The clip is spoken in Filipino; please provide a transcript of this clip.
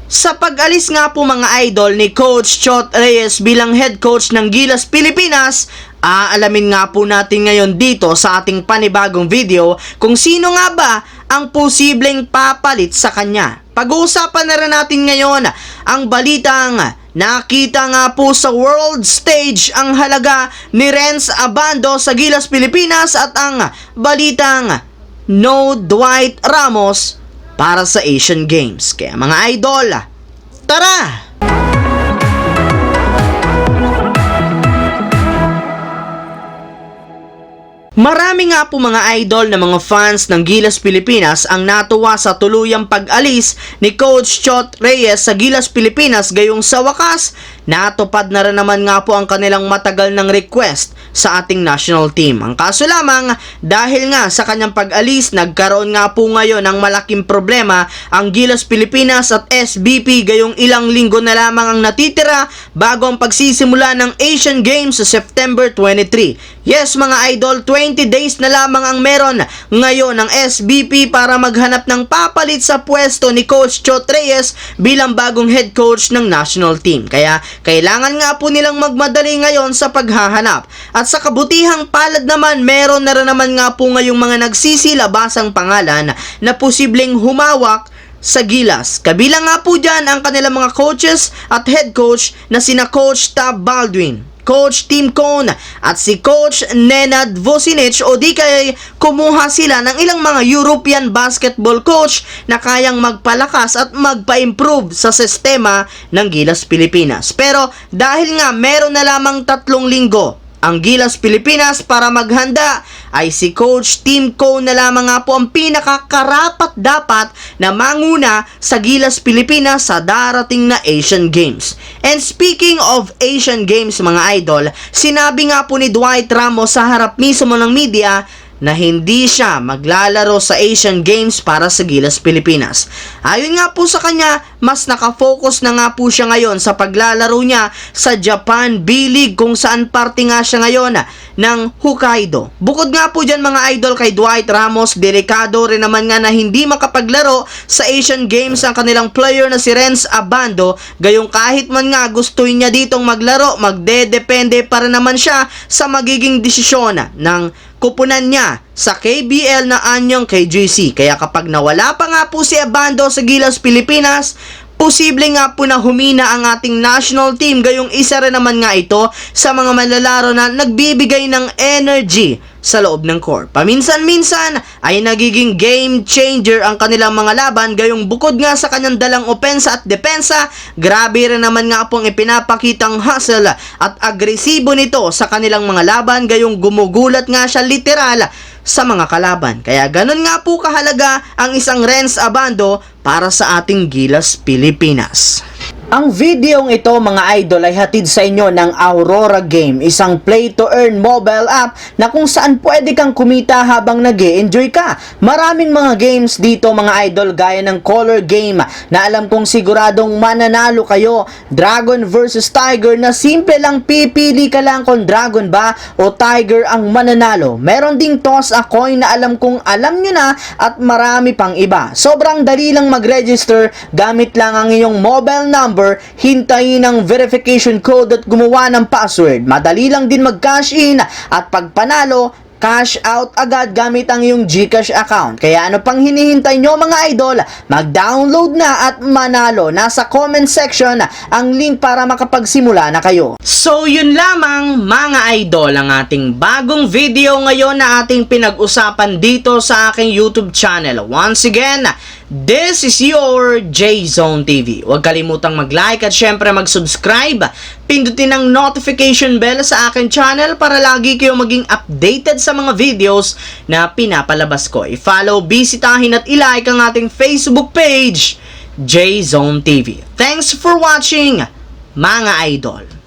Sa pag-alis nga po mga idol ni Coach Chot Reyes bilang head coach ng Gilas Pilipinas, aalamin nga po natin ngayon dito sa ating panibagong video kung sino nga ba ang posibleng papalit sa kanya. Pag-uusapan na rin natin ngayon ang balitang nakita nga po sa world stage ang halaga ni Renz Abando sa Gilas Pilipinas at ang balitang no Dwight Ramos para sa Asian Games. Kaya mga idol, tara! Marami nga po mga idol na mga fans ng Gilas Pilipinas ang natuwa sa tuluyang pag-alis ni Coach Chot Reyes sa Gilas Pilipinas, gayong sa wakas natupad na rin naman nga po ang kanilang matagal ng request sa ating national team. Ang kaso lamang, dahil nga sa kanyang pag-alis, nagkaroon nga po ngayon ng malaking problema ang Gilas Pilipinas at SBP, gayong ilang linggo na lamang ang natitira bago ang pagsisimula ng Asian Games sa September 23. Yes mga idol, 20 days na lamang ang meron ngayon ng SBP para maghanap ng papalit sa pwesto ni Coach Chot Reyes bilang bagong head coach ng national team. Kaya kailangan nga po nilang magmadali ngayon sa paghahanap. At sa kabutihang palad naman, meron na rin naman nga po ngayong mga nagsisilabasang pangalan na posibleng humawak sa Gilas. Kabilang nga po dyan ang kanilang mga coaches at head coach na sina Coach Tab Baldwin, Coach Tim Cone at si Coach Nenad Vucinic, o di kaya kumuha sila ng ilang mga European basketball coach na kayang magpalakas at magpa-improve sa sistema ng Gilas Pilipinas. Pero dahil nga meron na lamang 3 linggo ang Gilas Pilipinas para maghanda, ay si Coach Tim Cone na lamang nga po ang pinakakarapat dapat na manguna sa Gilas Pilipinas sa darating na Asian Games. And speaking of Asian Games mga idol, sinabi nga po ni Dwight Ramos sa harap mismo ng media na hindi siya maglalaro sa Asian Games para sa Gilas Pilipinas. Ayon nga po sa kanya, mas nakafocus na nga po siya ngayon sa paglalaro niya sa Japan B-League, kung saan parte nga siya ngayon ng Hokkaido. Bukod nga po dyan mga idol kay Dwight Ramos, delikado rin naman nga na hindi makapaglaro sa Asian Games ang kanilang player na si Renz Abando, gayong kahit man nga gustuin niya ditong maglaro, magdedepende pa rin naman siya sa magiging desisyon ng kupunan niya sa KBL na anyong KJC. Kaya kapag nawala pa nga po si Abando sa Gilas Pilipinas, posible nga po na humina ang ating national team, gayong isa rin naman nga ito sa mga manlalaro na nagbibigay ng energy sa loob ng court. Paminsan-minsan ay nagiging game changer ang kanilang mga laban, gayong bukod nga sa kanyang dalang opensa at depensa, grabe rin naman nga pong ipinapakitang hustle at agresibo nito sa kanilang mga laban, gayong gumugulat nga siya literal sa mga kalaban. Kaya ganun nga po kahalaga ang isang Renz Abando para sa ating Gilas Pilipinas. Ang videong ito mga idol ay hatid sa inyo ng Aurora Game, isang play-to-earn mobile app na kung saan pwede kang kumita habang nag-e-enjoy ka. Maraming mga games dito mga idol, gaya ng color game na alam kong siguradong mananalo kayo, Dragon versus Tiger na simple lang pipili ka lang kung Dragon ba o Tiger ang mananalo. Meron ding toss a coin na alam kong alam nyo na, at marami pang iba. Sobrang dali lang mag-register, gamit lang ang iyong mobile number, hintayin ang verification code at gumawa ng password. Madali lang din mag-cash in at pag panalo, cash out agad gamit ang iyong GCash account. Kaya ano pang hinihintay nyo mga idol? Mag-download na at manalo. Nasa comment section ang link para makapagsimula na kayo. So yun lamang mga idol ang ating bagong video ngayon na ating pinag-usapan dito sa aking YouTube channel. Once again, this is your J-Zone TV. Huwag kalimutang mag-like at syempre mag-subscribe. Pindutin ang notification bell sa akin channel para lagi kayo maging updated sa mga videos na pinapalabas ko. I-follow, bisitahin at i-like ang ating Facebook page, J-Zone TV. Thanks for watching mga idol.